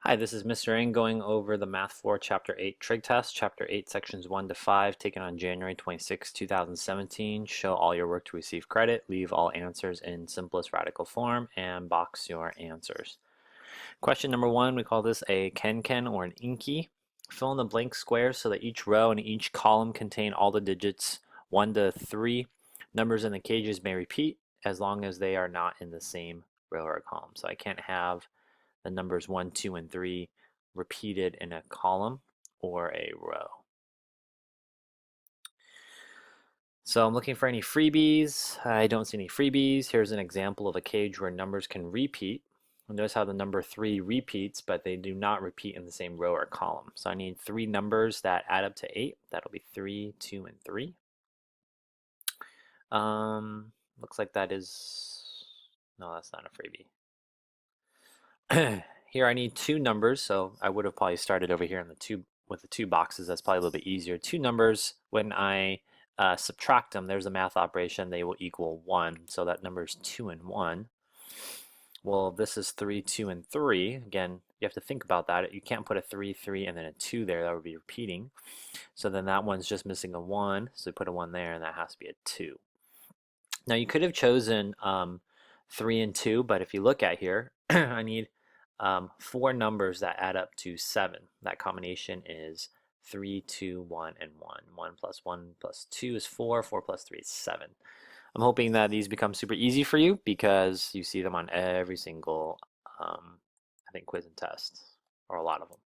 Hi, this is Mr. Ng going over the Math 4 Chapter 8 Trig test, Chapter 8 Sections 1 to 5, taken on January 26, 2017. Show all your work to receive credit, leave all answers in simplest radical form, and box your answers. Question number 1, we call this a ken or an inky. Fill in the blank squares so that each row and each column contain all the digits 1 to 3. Numbers in the cages may repeat as long as they are not in the same row or column. So I can't have the numbers 1, 2, and 3 repeated in a column or a row. So I'm looking for any freebies. I don't see any freebies. Here's an example of a cage where numbers can repeat. Notice how the number 3 repeats, but they do not repeat in the same row or column. So I need 3 numbers that add up to 8. That'll be 3, 2, and 3. Looks like that is... No, that's not a freebie. Here I need 2 numbers, so I would have probably started over here in with the 2 boxes. That's probably a little bit easier. 2 numbers, when I subtract them, there's a math operation, they will equal 1. So that number is 2 and 1. Well, this is 3, 2, and 3. Again, you have to think about that. You can't put a 3, 3, and then a 2 there. That would be repeating. So then that one's just missing a 1. So put a 1 there, and that has to be a 2. Now you could have chosen 3 and 2, but if you look at here, I need 4 numbers that add up to 7. That combination is 3, 2, 1, and 1. 1 plus 1 plus 2 is 4. 4 plus 3 is 7. I'm hoping that these become super easy for you because you see them on every single, I think, quiz and test, or a lot of them.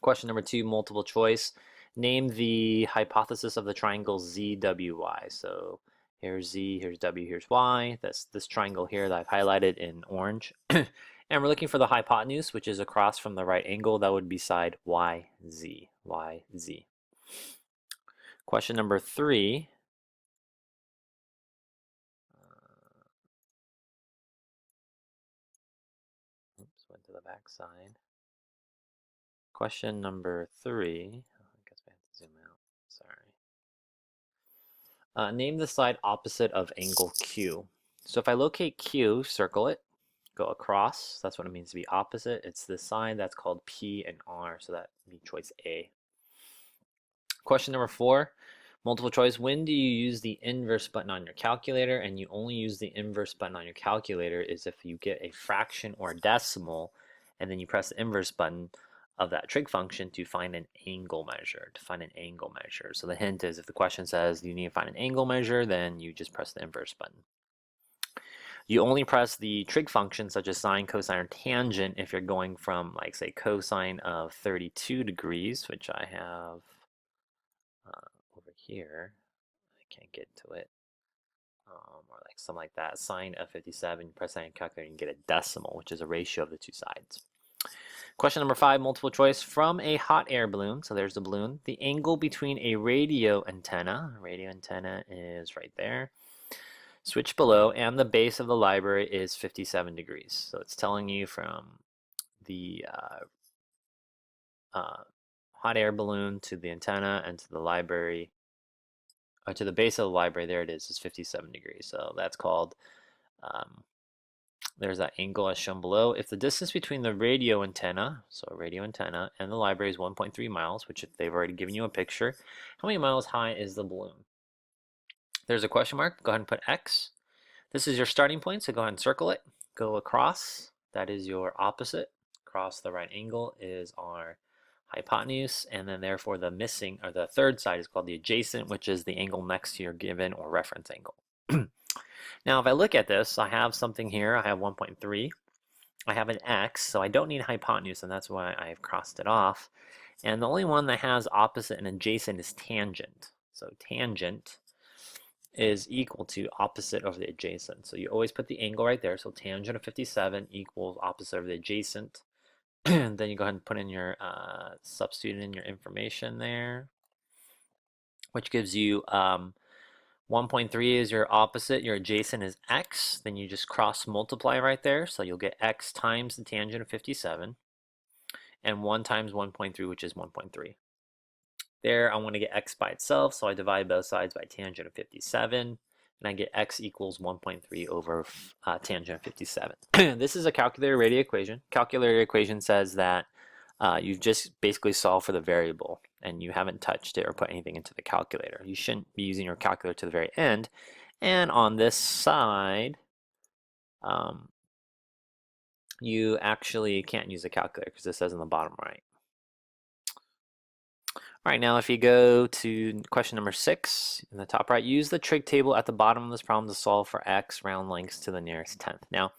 Question number 2, multiple choice. Name the hypothesis of the triangle ZWY. So here's Z, here's W, here's Y. That's this triangle here that I've highlighted in orange. And we're looking for the hypotenuse, which is across from the right angle. That would be side YZ. YZ. Question number 3. Oops, went to the back side. Question number 3. I guess we have to zoom out. Sorry. Name the side opposite of angle Q. So if I locate Q, circle it, go across. That's what it means to be opposite. It's the side that's called P and R, so that would be choice A. Question number 4, multiple choice. When do you use the inverse button on your calculator? And you only use the inverse button on your calculator is if you get a fraction or a decimal, and then you press the inverse button of that trig function to find an angle measure, So the hint is if the question says you need to find an angle measure, then you just press the inverse button. You only press the trig function such as sine, cosine, or tangent if you're going from, like, say, cosine of 32 degrees, which I have over here. I can't get to it. Or like something like that. Sine of 57, you press that on your calculator and get a decimal, which is a ratio of the 2 sides. Question number 5, multiple choice. From a hot air balloon, so there's the balloon, the angle between a radio antenna is right there, switch below, and the base of the library is 57 degrees. So it's telling you from the hot air balloon to the antenna and to the library, or to the base of the library, there it is 57 degrees. So that's called, there's that angle as shown below. If the distance between the radio antenna, and the library is 1.3 miles, which they've already given you a picture, how many miles high is the balloon? There's a question mark. Go ahead and put X. This is your starting point, so go ahead and circle it. Go across. That is your opposite. Across the right angle is our hypotenuse, and then therefore the missing, or the third side, is called the adjacent, which is the angle next to your given or reference angle. Now if I look at this, I have something here. I have 1.3. I have an X, so I don't need hypotenuse, and that's why I've crossed it off. And the only one that has opposite and adjacent is tangent. So tangent is equal to opposite over the adjacent. So you always put the angle right there. So tangent of 57 equals opposite over the adjacent. And then you go ahead and put in your, substitute in your information there, which gives you 1.3 is your opposite, your adjacent is X. Then you just cross multiply right there. So you'll get X times the tangent of 57, and 1 times 1.3, which is 1.3. There, I want to get X by itself, so I divide both sides by tangent of 57. and I get x equals 1.3 over tangent of 57. This is a calculator radius equation. Calculator equation says that you've just basically solved for the variable and you haven't touched it or put anything into the calculator. You shouldn't be using your calculator to the very end. And on this side, you actually can't use a calculator because it says on the bottom right. All right, now if you go to question number 6 in the top right, use the trig table at the bottom of this problem to solve for x round lengths to the nearest tenth. Now,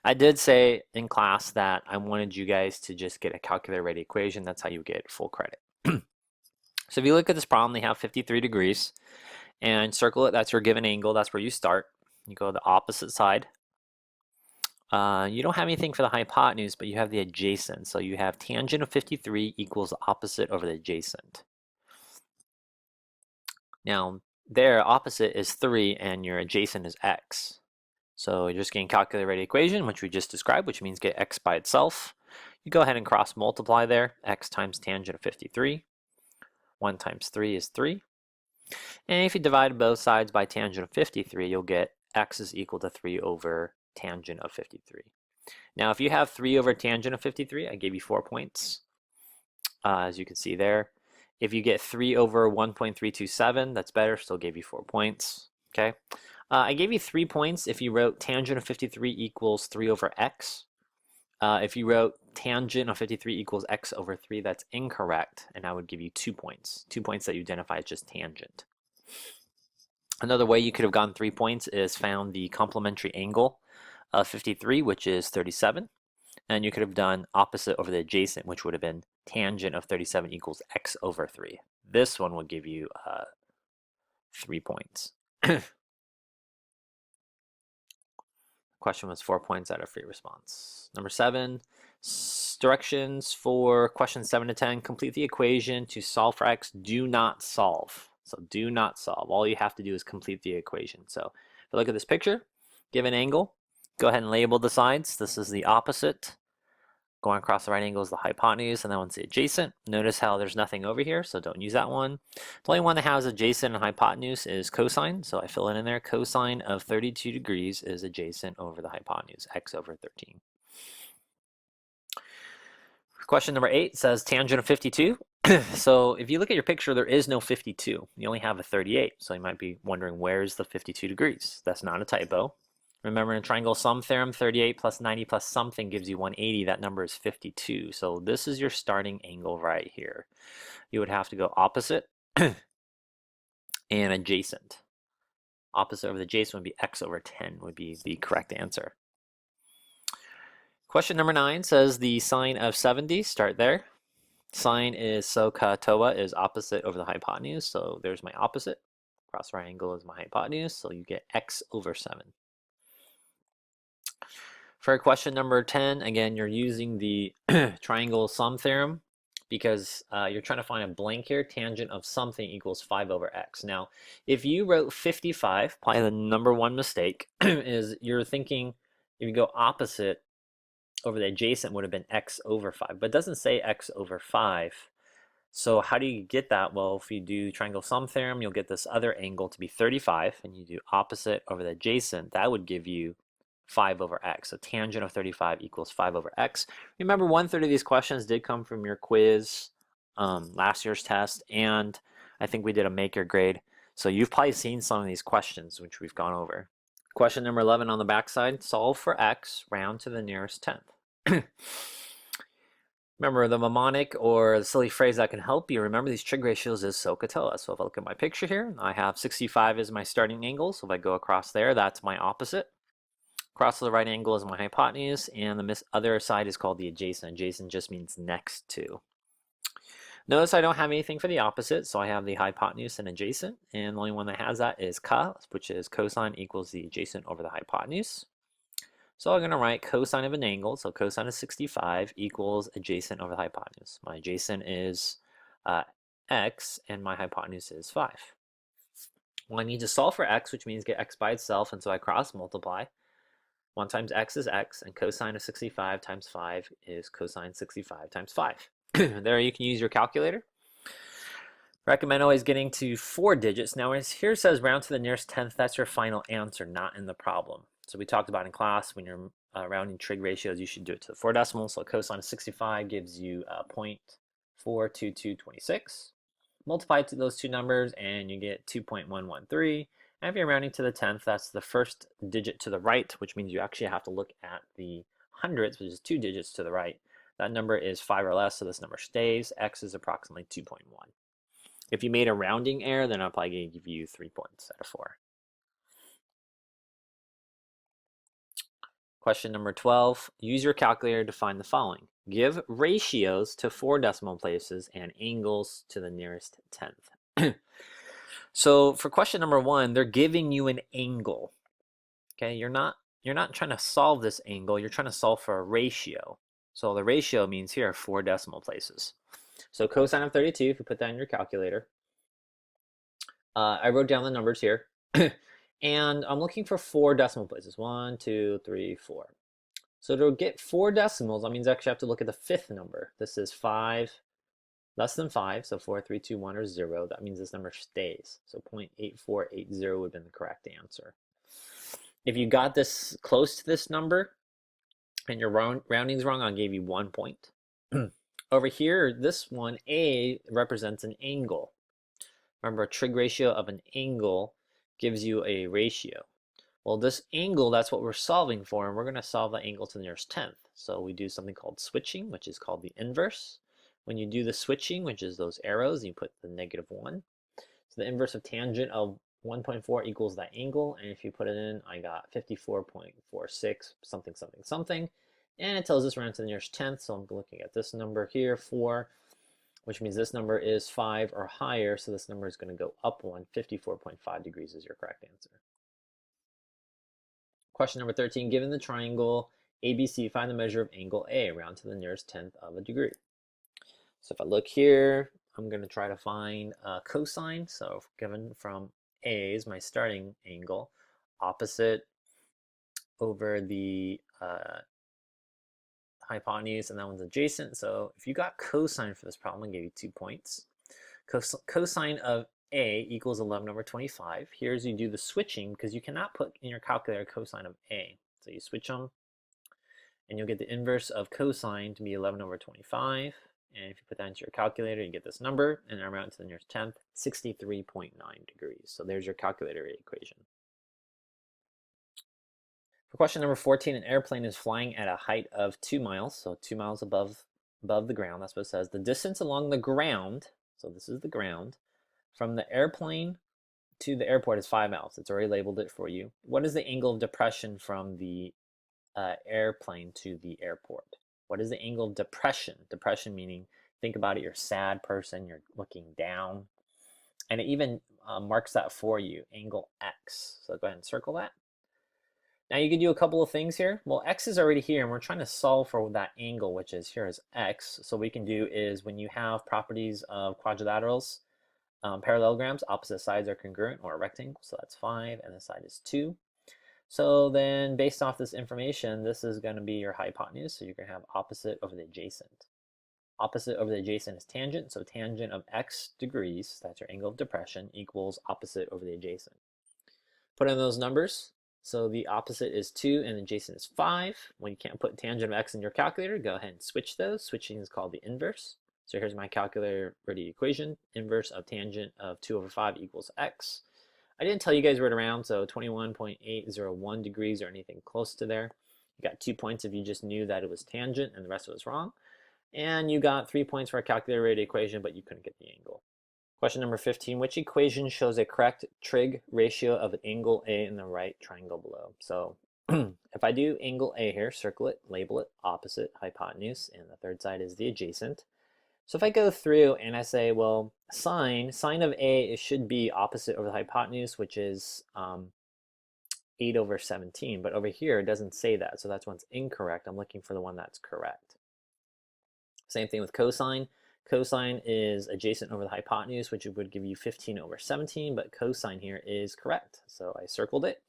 I did say in class that I wanted you guys to just get a calculator ready equation. That's how you get full credit. So if you look at this problem, they have 53 degrees and circle it. That's your given angle. That's where you start. You go to the opposite side. You don't have anything for the hypotenuse, but you have the adjacent. So you have tangent of 53 equals the opposite over the adjacent. Now, their opposite is 3 and your adjacent is x. So you're just getting calculator ready equation, which we just described, which means get x by itself. You go ahead and cross multiply there. X times tangent of 53. 1 times 3 is 3. And if you divide both sides by tangent of 53, you'll get x is equal to 3 over tangent of 53. Now, if you have 3 over tangent of 53, I gave you 4 points, as you can see there. If you get 3 over 1.327, that's better, still gave you 4 points, okay? I gave you 3 points if you wrote tangent of 53 equals 3 over x. If you wrote tangent of 53 equals x over 3, that's incorrect, and I would give you 2 points. 2 points that you identify as just tangent. Another way you could have gotten 3 points is found the complementary angle of 53, which is 37. And you could have done opposite over the adjacent, which would have been tangent of 37 equals x over 3. This one will give you 3 points. Question was 4 points out of free response. Number 7, directions for questions 7 to 10. Complete the equation to solve for x. Do not solve. So do not solve. All you have to do is complete the equation. So if you look at this picture, give an angle. Go ahead and label the sides. This is the opposite. Going across the right angle is the hypotenuse, and that one's the adjacent. Notice how there's nothing over here, so don't use that one. The only one that has adjacent and hypotenuse is cosine, so I fill it in there. Cosine of 32 degrees is adjacent over the hypotenuse, x over 13. Question number 8 says tangent of 52. So if you look at your picture, there is no 52. You only have a 38, so you might be wondering where's the 52 degrees. That's not a typo. Remember in triangle sum theorem, 38 plus 90 plus something gives you 180. That number is 52. So this is your starting angle right here. You would have to go opposite and adjacent. Opposite over the adjacent would be x over 10 would be the correct answer. Question number 9 says the sine of 70. Start there. Sine is SOHCAHTOA is opposite over the hypotenuse. So there's my opposite. Cross right angle is my hypotenuse. So you get x over 7. For question number 10, again, you're using the triangle sum theorem because you're trying to find a blank here. Tangent of something equals 5 over x. Now, if you wrote 55, probably the number one mistake is you're thinking if you go opposite over the adjacent would have been x over 5, but it doesn't say x over 5. So how do you get that? Well, if you do triangle sum theorem, you'll get this other angle to be 35, and you do opposite over the adjacent. That would give you 5 over x. So tangent of 35 equals 5 over x. Remember, 1/3 of these questions did come from your quiz, last year's test, and I think we did a make your grade. So you've probably seen some of these questions, which we've gone over. Question number 11 on the back side, solve for x, round to the nearest tenth. Remember, the mnemonic or the silly phrase that can help you remember these trig ratios is SOHCAHTOA. So if I look at my picture here, I have 65 as my starting angle. So if I go across there, that's my opposite. Across the right angle is my hypotenuse, and the other side is called the adjacent. Adjacent just means next to. Notice I don't have anything for the opposite, so I have the hypotenuse and adjacent, and the only one that has that is CA, which is cosine equals the adjacent over the hypotenuse. So I'm going to write cosine of an angle, so cosine of 65 equals adjacent over the hypotenuse. My adjacent is x, and my hypotenuse is 5. Well, I need to solve for x, which means get x by itself, and so I cross multiply. 1 times x is x, and cosine of 65 times 5 is cosine 65 times 5. There you can use your calculator. Recommend always getting to 4 digits. Now here it says round to the nearest tenth. That's your final answer, not in the problem. So we talked about in class when you're rounding trig ratios, you should do it to the 4 decimals. So cosine of 65 gives you 0.42226. Multiply those two numbers and you get 2.113. And if you're rounding to the 10th, that's the first digit to the right, which means you actually have to look at the hundreds, which is 2 digits to the right. That number is 5 or less, so this number stays. X is approximately 2.1. If you made a rounding error, then I'm probably going to give you 3 points out of 4. Question number 12. Use your calculator to find the following. Give ratios to 4 decimal places and angles to the nearest tenth. So for question number 1, they're giving you an angle. Okay, you're not trying to solve this angle, you're trying to solve for a ratio. So the ratio means here 4 decimal places. So cosine of 32, if you put that in your calculator, I wrote down the numbers here, and I'm looking for 4 decimal places. 1, 2, 3, 4. So to get 4 decimals, that means I actually have to look at the 5th number. This is 5, less than 5, so 4, 3, 2, 1 or 0. That means this number stays. So 0.8480 would have been the correct answer. If you got this close to this number and your rounding's wrong, I'll give you 1 point. Over here, this one, A, represents an angle. Remember, a trig ratio of an angle gives you a ratio. Well, this angle, that's what we're solving for, and we're going to solve the angle to the nearest tenth. So we do something called switching, which is called the inverse. When you do the switching, which is those arrows, you put the -1. So the inverse of tangent of 1.4 equals that angle, and if you put it in, I got 54.46 something something something, and it tells us round to the nearest tenth. So I'm looking at this number here, 4, which means this number is 5 or higher, so this number is going to go up 1. 54.5 degrees is your correct answer. Question number 13, given the triangle ABC, find the measure of angle A, round to the nearest tenth of a degree. So if I look here, I'm going to try to find cosine. So given from A is my starting angle, opposite over the hypotenuse, and that one's adjacent. So if you got cosine for this problem, I gave you 2 points. Cosine of A equals 11/25. Here's you do the switching because you cannot put in your calculator cosine of A. So you switch them, and you'll get the inverse of cosine to be 11/25. And if you put that into your calculator, you get this number, and I round to the nearest tenth, 63.9 degrees. So there's your calculator equation. For question number 14, an airplane is flying at a height of 2 miles, so 2 miles above the ground. That's what it says. The distance along the ground, so this is the ground, from the airplane to the airport is 5 miles. It's already labeled it for you. What is the angle of depression from the airplane to the airport? What is the angle of depression? Depression meaning, think about it, you're a sad person, you're looking down. And it even marks that for you, angle X. So go ahead and circle that. Now you can do a couple of things here. Well, X is already here, and we're trying to solve for that angle, which is here is X. So what we can do is when you have properties of quadrilaterals, parallelograms, opposite sides are congruent, or a rectangle, so that's 5, and this side is 2. So then based off this information, this is going to be your hypotenuse, so you're going to have opposite over the adjacent. Opposite over the adjacent is tangent, so tangent of x degrees, that's your angle of depression, equals opposite over the adjacent. Put in those numbers. So the opposite is 2 and adjacent is 5. When you can't put tangent of x in your calculator, go ahead and switch those. Switching is called the inverse. So here's my calculator ready equation. Inverse of tangent of 2/5 equals x. I didn't tell you guys where to round, so 21.801 degrees or anything close to there. You got 2 points if you just knew that it was tangent and the rest was wrong. And you got 3 points for a calculator ready equation, but you couldn't get the angle. Question number 15, which equation shows a correct trig ratio of angle A in the right triangle below? So if I do angle A here, circle it, label it, opposite, hypotenuse, and the third side is the adjacent. So if I go through and I say, well, sine of A, it should be opposite over the hypotenuse, which is 8/17. But over here, it doesn't say that, so that's one's incorrect. I'm looking for the one that's correct. Same thing with cosine. Cosine is adjacent over the hypotenuse, which would give you 15/17, but cosine here is correct. So I circled it.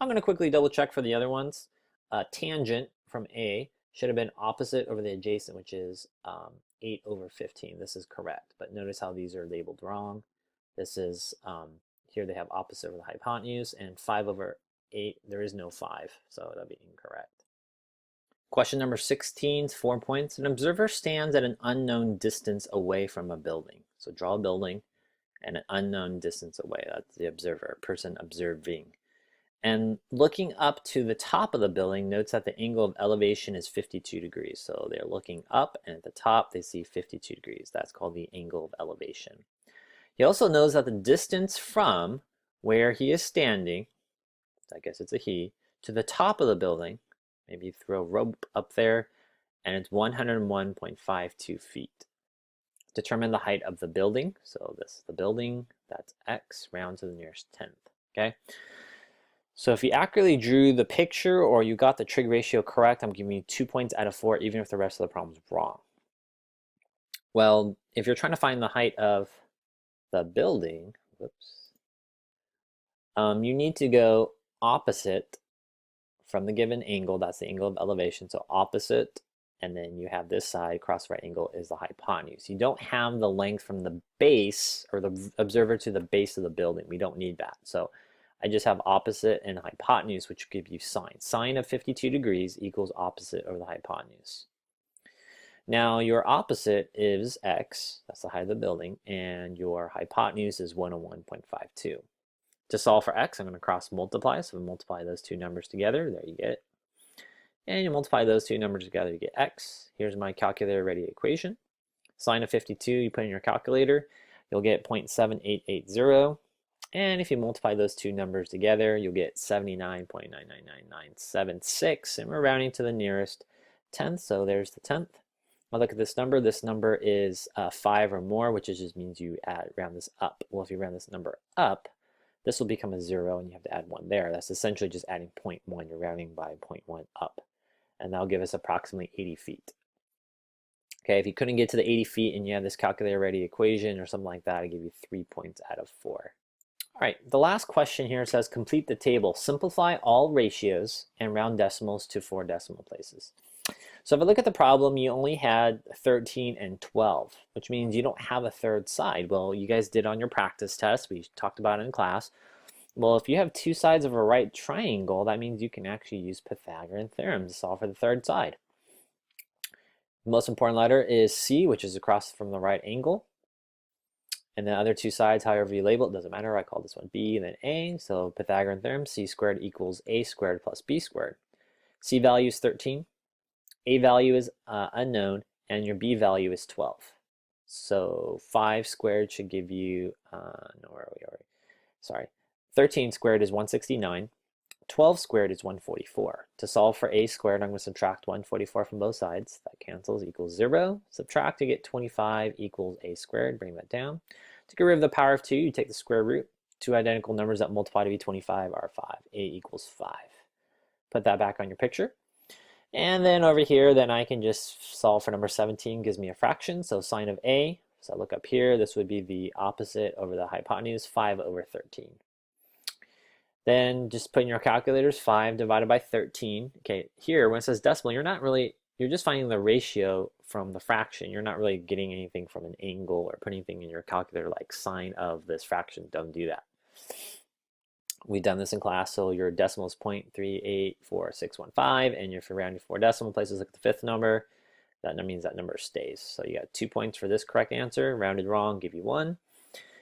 I'm going to quickly double check for the other ones. Tangent from A should have been opposite over the adjacent, which is 8 over 15. This is correct, but notice how these are labeled wrong. This is, here they have opposite over the hypotenuse, and 5 over 8, there is no 5, so that'll be incorrect. Question number 16 is 4 points. An observer stands at an unknown distance away from a building. So draw a building and an unknown distance away. That's the observer, person observing. And looking up to the top of the building, notes that the angle of elevation is 52 degrees. So they're looking up, and at the top they see 52 degrees. That's called the angle of elevation. He also knows that the distance from where he is standing, I guess it's a he, to the top of the building, maybe throw a rope up there, and it's 101.52 feet. Determine the height of the building. So this is the building, that's x, round to the nearest tenth, okay? So if you accurately drew the picture or you got the trig ratio correct, I'm giving you 2 points out of 4, even if the rest of the problem is wrong. Well, if you're trying to find the height of the building, you need to go opposite from the given angle. That's the angle of elevation. So opposite, and then you have this side, cross right angle is the hypotenuse. You don't have the length from the base or the observer to the base of the building. We don't need that. So I just have opposite and hypotenuse, which give you sine. Sine of 52 degrees equals opposite over the hypotenuse. Now your opposite is x, that's the height of the building, and your hypotenuse is 101.52. To solve for x, I'm going to cross multiply, so we multiply those two numbers together, there you get it. And you multiply those two numbers together, you get x. Here's my calculator ready equation. Sine of 52, you put in your calculator, you'll get 0.7880. And if you multiply those two numbers together, you'll get 79.999976, and we're rounding to the nearest tenth, so there's the tenth. I'll look at this number. This number is 5 or more, which just means you round this up. Well, if you round this number up, this will become a 0, and you have to add 1 there. That's essentially just adding 0.1. You're rounding by 0.1 up, and that'll give us approximately 80 feet. Okay, if you couldn't get to the 80 feet and you have this calculator-ready equation or something like that, I give you 3 points out of 4. All right, the last question here says complete the table. Simplify all ratios and round decimals to 4 decimal places. So if I look at the problem, you only had 13 and 12, which means you don't have a third side. Well, you guys did on your practice test. We talked about it in class. Well, if you have two sides of a right triangle, that means you can actually use Pythagorean Theorem to solve for the third side. The most important letter is C, which is across from the right angle. And the other two sides, however you label it, doesn't matter. I call this one B and then A. So Pythagorean Theorem, C squared equals A squared plus B squared. C value is 13. A value is unknown, and your B value is 12. So 5 squared should give you, no, where are we already? Sorry. 13 squared is 169. 12 squared is 144. To solve for A squared, I'm going to subtract 144 from both sides. That cancels, equals 0. Subtract to get 25 equals A squared. Bring that down. To get rid of the power of 2, you take the square root. Two identical numbers that multiply to be 25 are 5. A equals 5. Put that back on your picture. And then over here, then I can just solve for number 17, gives me a fraction. So sine of A, so I look up here, this would be the opposite over the hypotenuse, 5 over 13. Then just put in your calculators, 5 divided by 13. Okay, here when it says decimal, you're just finding the ratio from the fraction. You're not really getting anything from an angle or putting anything in your calculator like sine of this fraction. Don't do that. We've done this in class, so your decimal is 0.384615, and if you're rounding 4 decimal places, look at the fifth number. That means that number stays. So you got 2 points for this correct answer. Rounded wrong, give you 1.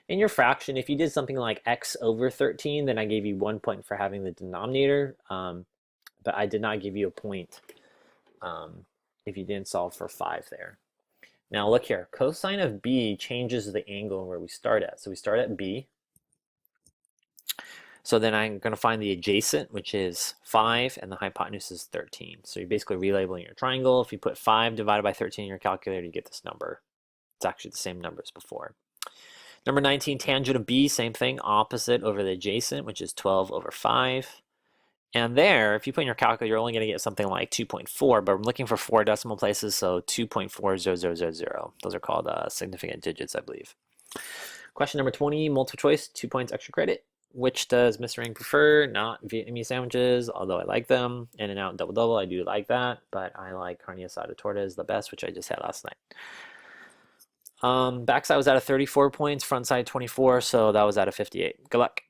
In your fraction, if you did something like x over 13, then I gave you 1 point for having the denominator, but I did not give you a point if you didn't solve for 5 there. Now look here, cosine of b changes the angle where we start at. So we start at b. So then I'm going to find the adjacent, which is 5, and the hypotenuse is 13. So you're basically relabeling your triangle. If you put 5 divided by 13 in your calculator, you get this number. It's actually the same number as before. Number 19, tangent of B, same thing, opposite over the adjacent, which is 12 over 5. And there, if you put in your calculator, you're only going to get something like 2.4, but I'm looking for 4 decimal places, so 2.4000. Those are called significant digits, I believe. Question number 20, multiple choice, 2 points extra credit. Which does Mr. Ring prefer? Not Vietnamese sandwiches, although I like them. In-N-Out and Double Double, I do like that, but I like carne asada tortas the best, which I just had last night. Backside was out of 34 points, front side 24, so that was out of 58. Good luck.